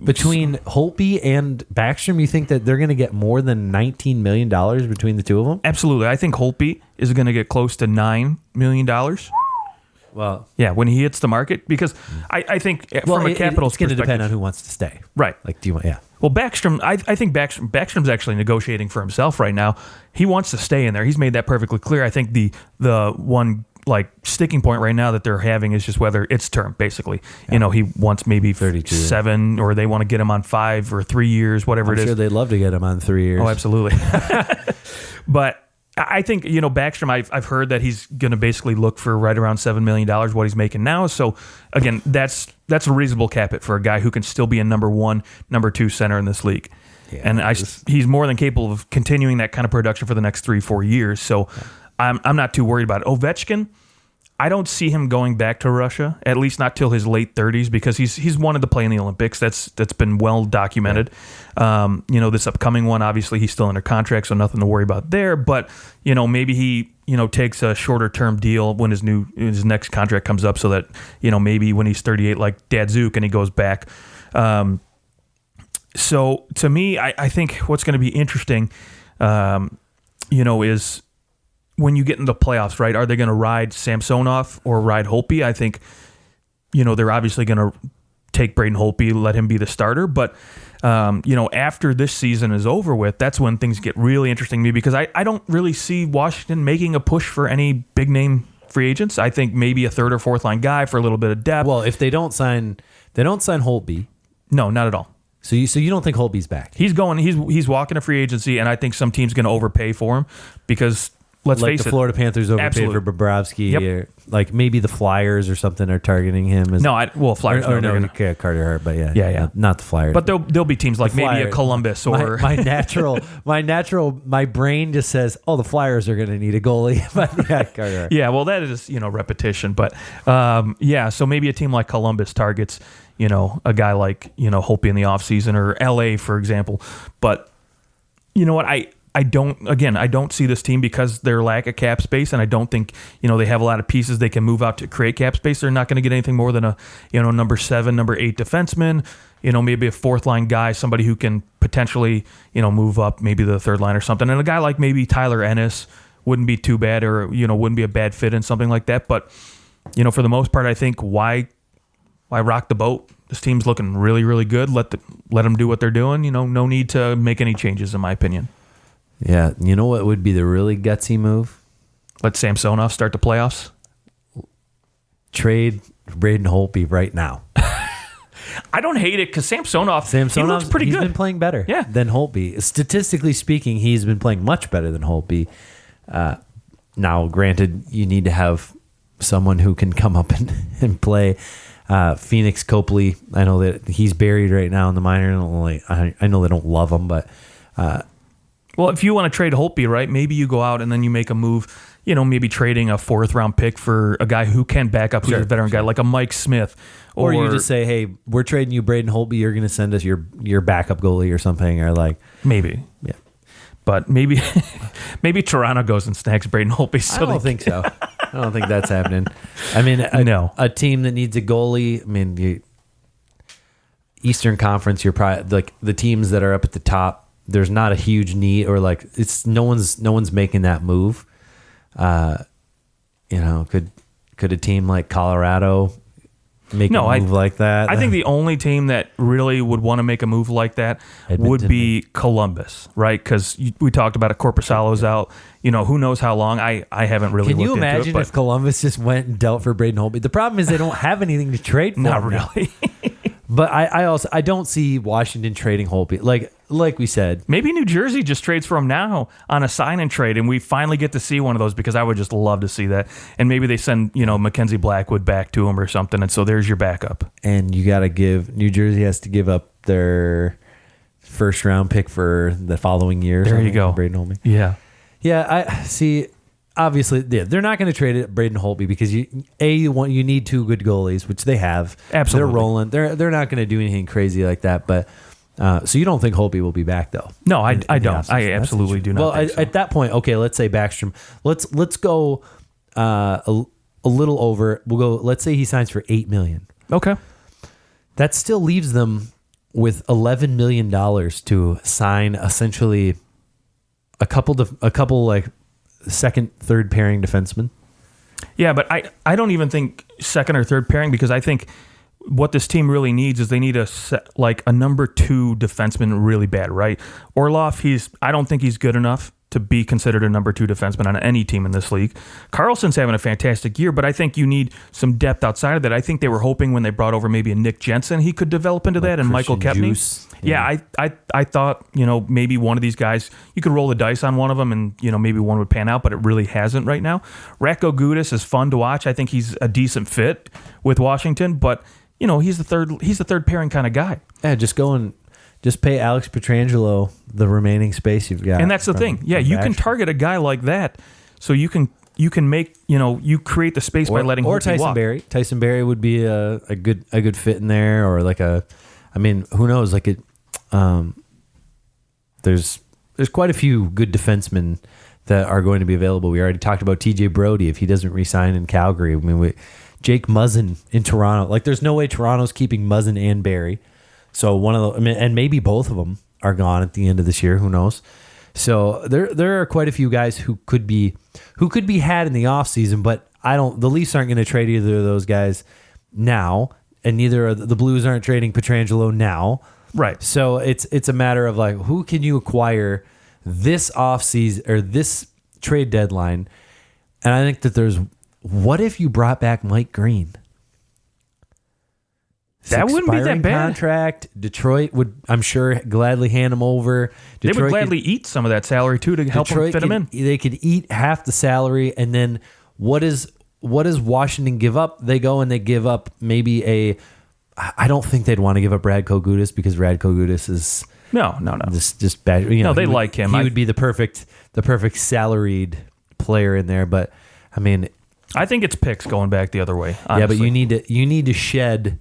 between Holtby and Backstrom, you think that they're going to get more than $19 million between the two of them? Absolutely. I think Holtby is going to get close to $9 million. Well, yeah, when he hits the market, because I think from a Capitals it's going to perspective, depend on who wants to stay. Right. Like, do you want? Yeah. Well, Backstrom, I think Backstrom's actually negotiating for himself right now. He wants to stay in there. He's made that perfectly clear. I think the one sticking point right now that they're having is just whether it's term, basically. Yeah. He wants maybe 32, 7, or they want to get him on 5 or 3 years, whatever I'm it is. sure they'd love to get him on 3 years. Oh, absolutely. But I think, Backstrom, I've heard that he's going to basically look for right around $7 million, what he's making now. So, again, that's a reasonable cap hit for a guy who can still be a number 1, number 2 center in this league. Yeah, and he's more than capable of continuing that kind of production for the next 3-4 years. So I'm not too worried about it. Ovechkin, I don't see him going back to Russia, at least not till his late 30s, because he's wanted to play in the Olympics. That's been well documented. Yeah. This upcoming one, obviously he's still under contract, so nothing to worry about there. But maybe he takes a shorter term deal when his next contract comes up, so that maybe when he's 38, like Datsuk, and he goes back. So to me, I think what's going to be interesting, is when you get into the playoffs, right? Are they going to ride Samsonov or ride Holtby? I think, they're obviously going to take Braden Holtby, let him be the starter. But, after this season is over with, that's when things get really interesting to me, because I don't really see Washington making a push for any big name free agents. I think maybe a third or fourth line guy for a little bit of depth. Well, if they don't sign Holtby. No, not at all. So you don't think Holtby's back? He's walking a free agency, and I think some team's going to overpay for him, because let's face it, the Florida Panthers overpaid absolutely. for Bobrovsky, Yep. or like maybe the Flyers or something are targeting him. Flyers. Carter Hart, but yeah, not the Flyers. But there'll be teams like maybe a Columbus or my brain just says, oh, the Flyers are going to need a goalie. But yeah, Carter Hart. Yeah, well, that is repetition, but so maybe a team like Columbus targets a guy like Holtby in the offseason, or LA, for example. But you know what, I don't see this team, because their lack of cap space, and I don't think they have a lot of pieces they can move out to create cap space. They're not going to get anything more than a number 7, number 8 defenseman, maybe a fourth line guy, somebody who can potentially move up, maybe the third line or something, and a guy like maybe Tyler Ennis wouldn't be too bad, or wouldn't be a bad fit in something like that. But for the most part, I think why rock the boat? This team's looking really, really good. Let them do what they're doing. No need to make any changes, in my opinion. Yeah, you know what would be the really gutsy move? Let Samsonov start the playoffs. Trade Braden Holtby right now. I don't hate it, because Samsonov he looks pretty good. He's been playing better than Holtby. Statistically speaking, he's been playing much better than Holtby. Now, granted, you need to have someone who can come up and play. Phoenix Copley, I know that he's buried right now in the minor. I know they don't love him, but well, if you want to trade Holtby, right, maybe you go out and then you make a move, maybe trading a 4th round pick for a guy who can back up, who's a veteran guy like a Mike Smith. Or you just say, hey, we're trading you Braden Holtby. You're going to send us your backup goalie or something, or like maybe, yeah. But maybe Toronto goes and snacks Braden Holtby. I don't think so. I don't think that's happening. I mean, a team that needs a goalie. I mean, Eastern Conference. You're probably like the teams that are up at the top. There's not a huge need, or like it's no one's making that move. Could a team like Colorado make a move like that? I think the only team that really would want to make a move like that would be Columbus, right? Because we talked about it. Korpisalo's out. Who knows how long? I haven't really. Can you looked imagine into it, if Columbus just went and dealt for Braden Holtby? The problem is they don't have anything to trade for. Not really. But I don't see Washington trading Holtby. Like we said, maybe New Jersey just trades for him now on a sign and trade, and we finally get to see one of those, because I would just love to see that. And maybe they send Mackenzie Blackwood back to him or something, and so there's your backup. And you got to New Jersey has to give up their 1st round pick for the following year. There you go, Braden Holtby. Yeah, I see. Obviously, they're not going to trade it Braden Holtby because you need 2 good goalies, which they have. Absolutely, they're rolling. They're not going to do anything crazy like that. But so you don't think Holtby will be back though? No, I don't. I absolutely do not. Well, at that point, okay, let's say Backstrom. Let's go a little over. We'll go. Let's say he signs for $8 million. Okay, that still leaves them with $11 million to sign essentially a couple like second, third pairing defensemen. Yeah, but I don't even think second or third pairing, because I think what this team really needs is they need a number 2 defenseman really bad, right? Orlov, I don't think he's good enough to be considered a number 2 defenseman on any team in this league. Carlson's having a fantastic year, but I think you need some depth outside of that. I think they were hoping when they brought over maybe a Nick Jensen, he could develop into that, and Michael Kepney. Yeah, I thought, maybe one of these guys, you could roll the dice on one of them and, maybe one would pan out, but it really hasn't right now. Ratko Gudas is fun to watch. I think he's a decent fit with Washington, but, he's the third pairing kind of guy. Yeah, just pay Alex Pietrangelo the remaining space you've got. And that's the thing. Yeah, you can target a guy like that, so you can make, you create the space by letting Holtby Tyson walk. Barrie. Tyson Barrie would be a good fit in there, or like who knows? Like there's quite a few good defensemen that are going to be available. We already talked about TJ Brody if he doesn't re-sign in Calgary. I mean, Jake Muzzin in Toronto. Like, there's no way Toronto's keeping Muzzin and Barrie. So and maybe both of them are gone at the end of this year. Who knows? So there are quite a few guys who could be had in the offseason, but the Leafs aren't going to trade either of those guys now, and neither are the Blues aren't trading Pietrangelo now. Right. So it's a matter of like, who can you acquire this offseason or this trade deadline? And I think that what if you brought back Mike Green? That wouldn't be that bad. Contract. Detroit would, I'm sure, gladly hand him over. They would gladly eat some of that salary too to help them fit him in. They could eat half the salary, and then what does Washington give up? They go and they give up maybe I don't think they'd want to give up Radko Gudas, because Radko Gudas is no, just bad. They like him. He would be the perfect salaried player in there. But I mean, I think it's picks going back the other way. Honestly. Yeah, but you need to shed.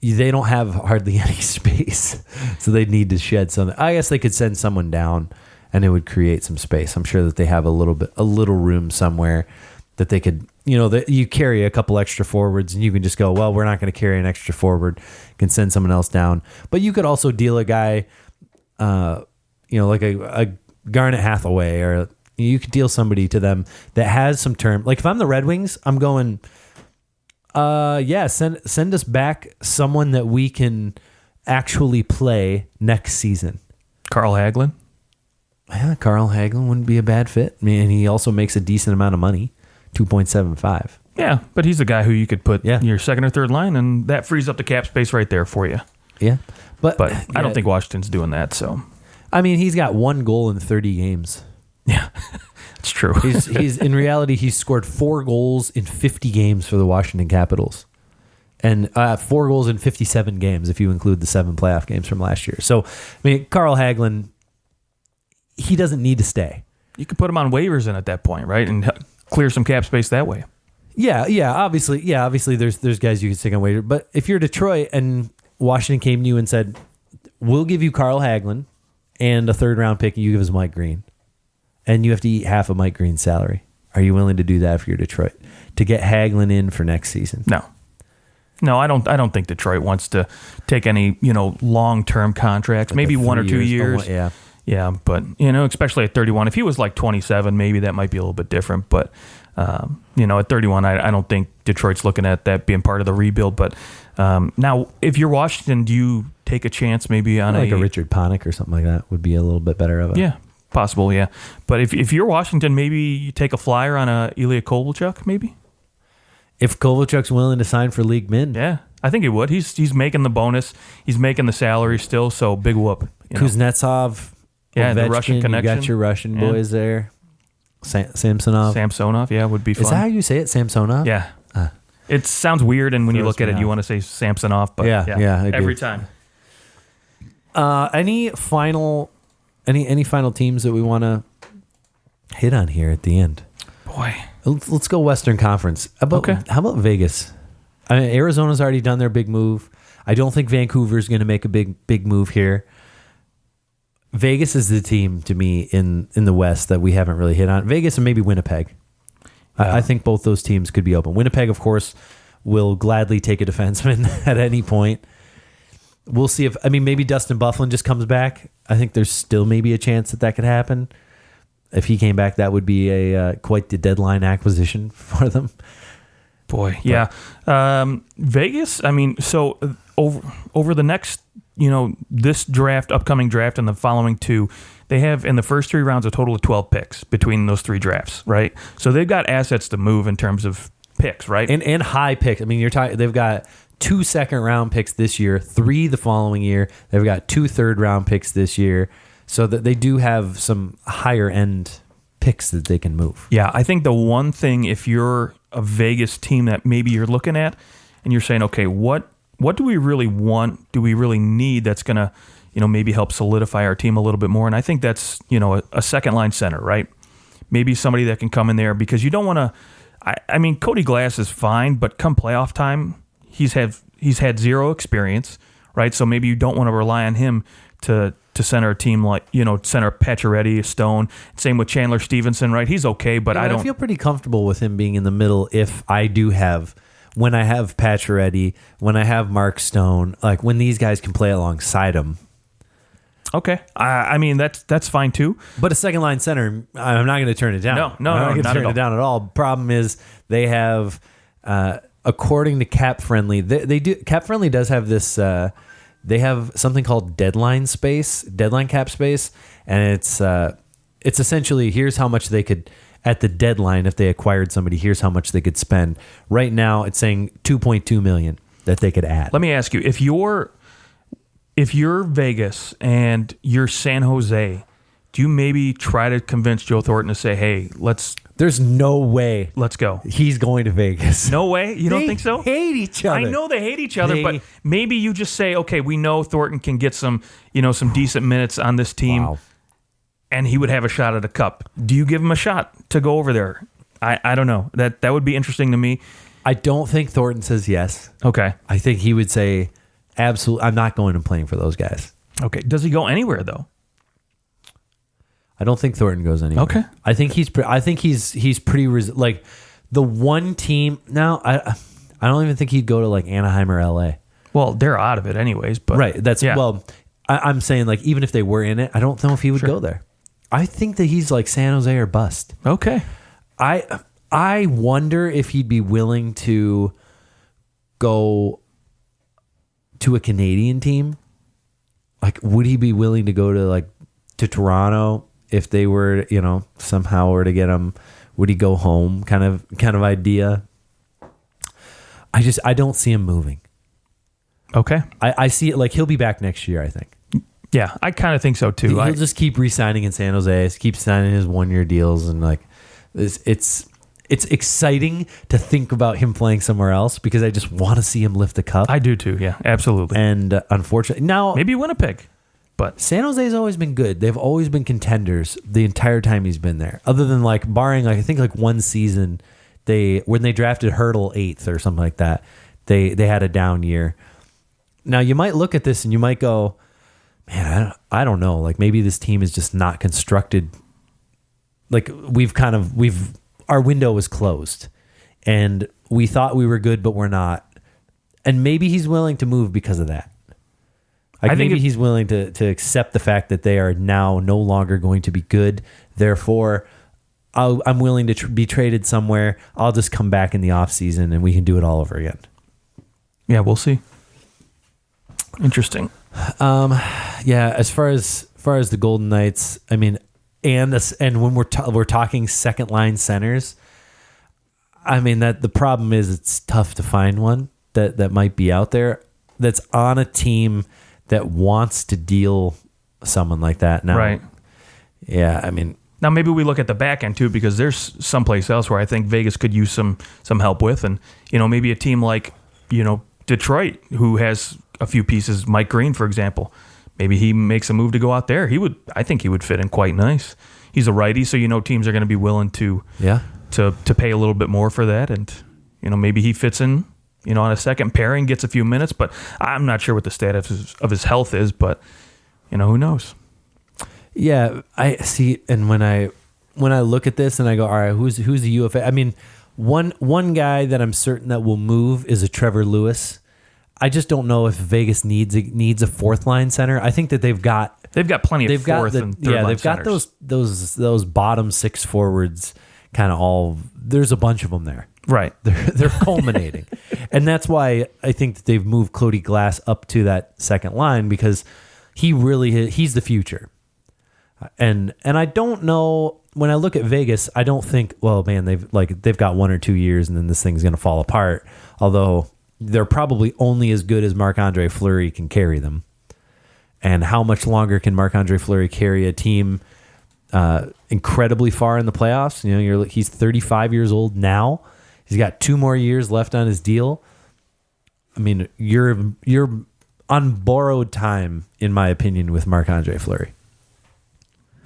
They don't have hardly any space, so they need to shed something. I guess they could send someone down, and it would create some space. I'm sure that they have a little room somewhere that they could, that you carry a couple extra forwards, and you can just go, well, we're not going to carry an extra forward. You can send someone else down, but you could also deal a guy, like a Garnet Hathaway, or you could deal somebody to them that has some term. Like if I'm the Red Wings, I'm going. Send us back someone that we can actually play next season. Carl Hagelin? Yeah, Carl Hagelin wouldn't be a bad fit. I mean, he also makes a decent amount of money, 2.75. Yeah, but he's a guy who you could put your second or third line, and that frees up the cap space right there for you. Yeah, but I don't think Washington's doing that. So, I mean, he's got 1 goal in 30 games. Yeah, it's true. He's in reality, he's scored 4 goals in 50 games for the Washington Capitals. And 4 goals in 57 games, if you include the 7 playoff games from last year. So, I mean, Carl Hagelin, he doesn't need to stay. You could put him on waivers in at that point, right? And clear some cap space that way. Yeah, obviously, there's guys you can stick on waiver. But if you're Detroit and Washington came to you and said, we'll give you Carl Hagelin and a 3rd-round pick, and you give us Mike Green, and you have to eat half of Mike Green's salary, are you willing to do that if you're Detroit to get Hagelin in for next season? No, I don't think Detroit wants to take any, long-term contracts, maybe 1 or 2 years. Yeah, but, especially at 31. If he was like 27, maybe that might be a little bit different. But, at 31, I don't think Detroit's looking at that being part of the rebuild. But now, if you're Washington, do you take a chance maybe on like a Richard Panik or something like that would be a little bit better of it. Yeah, possible, yeah. But if you're Washington, maybe you take a flyer on a Ilya Kovalchuk, maybe? If Kovalchuk's willing to sign for league min. Yeah, I think he would. He's making the bonus. He's making the salary still, so big whoop. Kuznetsov. Yeah, Ovechkin, the Russian connection. You got your Russian boys there. Samsonov. Yeah, would be fun. Is that how you say it, Samsonov? Yeah. It sounds weird, and when you look at it, you want to say Samsonov, but yeah every time. Any final teams that we want to hit on here at the end? Boy. Let's go Western Conference. How about Vegas? I mean, Arizona's already done their big move. I don't think Vancouver's going to make a big move here. Vegas is the team to me in the West that we haven't really hit on. Vegas and maybe Winnipeg. Yeah. I think both those teams could be open. Winnipeg, of course, will gladly take a defenseman at any point. We'll see maybe Dustin Byfuglien just comes back. I think there's still maybe a chance that could happen. If he came back, that would be a quite the deadline acquisition for them. Boy, yeah. Vegas, so over the next, this draft, upcoming draft, and the following 2, they have in the first 3 rounds a total of 12 picks between those 3 drafts, right? So they've got assets to move in terms of picks, right? And high picks. I mean, they've got 2 second-round picks this year, 3 the following year. They've got 2 third-round picks this year. So that they do have some higher end picks that they can move. Yeah, I think the one thing, if you're a Vegas team that maybe you're looking at and you're saying, okay, what do we really want? Do we really need that's going to, maybe help solidify our team a little bit more? And I think that's, a second line center, right? Maybe somebody that can come in there because you don't want to. I mean, Cody Glass is fine, but come playoff time, he's had 0 experience, right? So maybe you don't want to rely on him to center a team like, center Pacioretty, Stone. Same with Chandler Stevenson, right? He's okay, but I feel pretty comfortable with him being in the middle when I have Pacioretty, when I have Mark Stone, like when these guys can play alongside him. Okay. That's fine too. But a second line center, I'm not going to turn it down. No, I'm not going to turn it down at all. Problem is they have, according to Cap Friendly, Cap Friendly does have this, they have something called deadline cap space, and it's essentially here's how much they could at the deadline if they acquired somebody. Here's how much they could spend. Right now, it's saying $2.2 million that they could add. Let me ask you: if you're Vegas and you're San Jose, do you maybe try to convince Joe Thornton to say, "Hey, let's"? There's no way. Let's go. He's going to Vegas. No way? You don't think so? They hate each other. I know they hate each other, but maybe you just say, okay, we know Thornton can get some decent minutes on this team, and he would have a shot at a cup. Do you give him a shot to go over there? I don't know. That would be interesting to me. I don't think Thornton says yes. Okay. I think he would say, absolutely, I'm not going and playing for those guys. Okay. Does he go anywhere, though? I don't think Thornton goes anywhere. Okay. I think he's pretty like the one team now. I don't even think he'd go to like Anaheim or LA. Well, they're out of it anyways. But right. I'm saying like even if they were in it, I don't know if he would go there. I think that he's like San Jose or bust. Okay. I wonder if he'd be willing to go to a Canadian team. Like, would he be willing to go to Toronto? If they were, somehow were to get him, would he go home? Kind of idea. I don't see him moving. Okay. I see it like he'll be back next year, I think. Yeah, I kind of think so too. He'll just keep re-signing in San Jose, keep signing his 1-year deals, and like It's exciting to think about him playing somewhere else because I just want to see him lift the cup. I do too. Yeah, absolutely. And unfortunately, now Maybe Winnipeg, but San Jose's always been good. They've always been contenders the entire time he's been there. Other than like barring I think one season when they drafted Hurdle 8th or something like that, they had a down year. Now you might look at this and you might go, man, I don't know. Like maybe this team is just not constructed. Like our window was closed and we thought we were good, but we're not. And maybe he's willing to move because of that. I think maybe he's willing to accept the fact that they are now no longer going to be good. Therefore, I'm willing to be traded somewhere. I'll just come back in the off season and we can do it all over again. yeah, we'll see. Interesting. Yeah, as far as the Golden Knights, I mean, and when we're talking second line centers, I mean that the problem is it's tough to find one that might be out there that's on a team that wants to deal someone like that now. Right. Yeah, I mean, Now maybe we look at the back end too, because there's someplace else where I think Vegas could use some help with, and maybe a team like Detroit, who has a few pieces, Mike Green, for example. Maybe he makes a move to go out there. I think he would fit in quite nice. He's a righty, so teams are going to be willing to pay a little bit more for that, and maybe he fits in on a second pairing, gets a few minutes, but I'm not sure what the status of his health is, but who knows. Yeah, I see. And when I look at this and I go, all right, who's the UFA? I mean, one guy that I'm certain that will move is a Trevor Lewis. I just don't know if Vegas needs a fourth line center. I think that they've got plenty of fourth and third line they've got centers. those bottom six forwards kind of all. There's a bunch of them there. Right. They're culminating, and that's why I think that they've moved Cody Glass up to that second line because he's the future. And I don't know, when I look at Vegas, I don't think, well, man, they've got 1 or 2 years and then this thing's going to fall apart. Although they're probably only as good as Marc-Andre Fleury can carry them. And how much longer can Marc-Andre Fleury carry a team incredibly far in the playoffs? He's 35 years old now. He's got 2 more years left on his deal. I mean, you're on borrowed time, in my opinion, with Marc-Andre Fleury.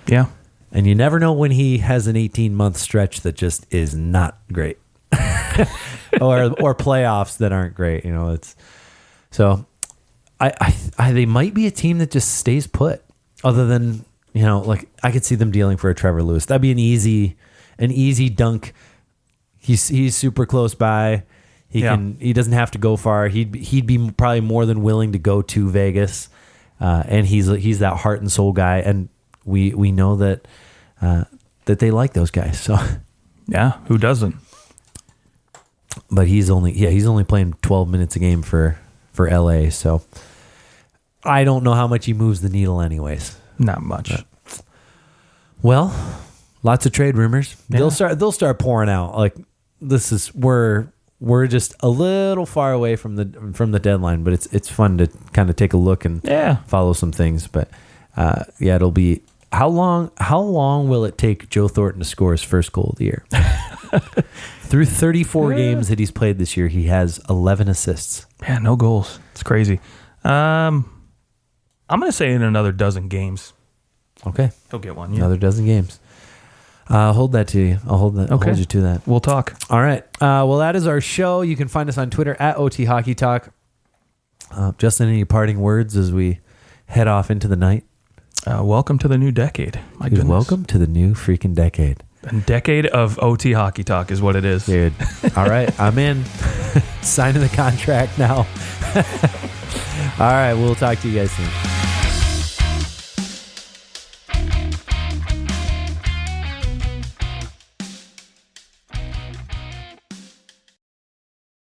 Yeah. And you never know when he has an 18-month stretch that just is not great. or playoffs that aren't great. It's so they might be a team that just stays put, other than, like I could see them dealing for a Trevor Lewis. That'd be an easy dunk. He's super close by. He doesn't have to go far. He'd be probably more than willing to go to Vegas. And he's that heart and soul guy. And we know that they like those guys. So yeah, who doesn't? But he's only playing 12 minutes a game for LA. So I don't know how much he moves the needle anyways. Not much. Well, lots of trade rumors. Yeah. They'll start pouring out. Like we're just a little far away from the deadline, but it's fun to kind of take a look and follow some things. But it'll be how long will it take Joe Thornton to score his first goal of the year? Through 34 games that he's played this year, he has 11 assists. Yeah, no goals. It's crazy. I'm going to say in another dozen games. Okay. He'll get one. Yeah. Another dozen games. Hold that to you. I'll hold you to that. We'll talk. All right. Well, that is our show. You can find us on Twitter at OT Hockey Talk. Justin, any parting words as we head off into the night? Welcome to the new decade. My Dude, goodness. welcome to the new freaking decade. A decade of OT Hockey Talk is what it is. Dude. All right. I'm in. Signing the contract now. All right. We'll talk to you guys soon.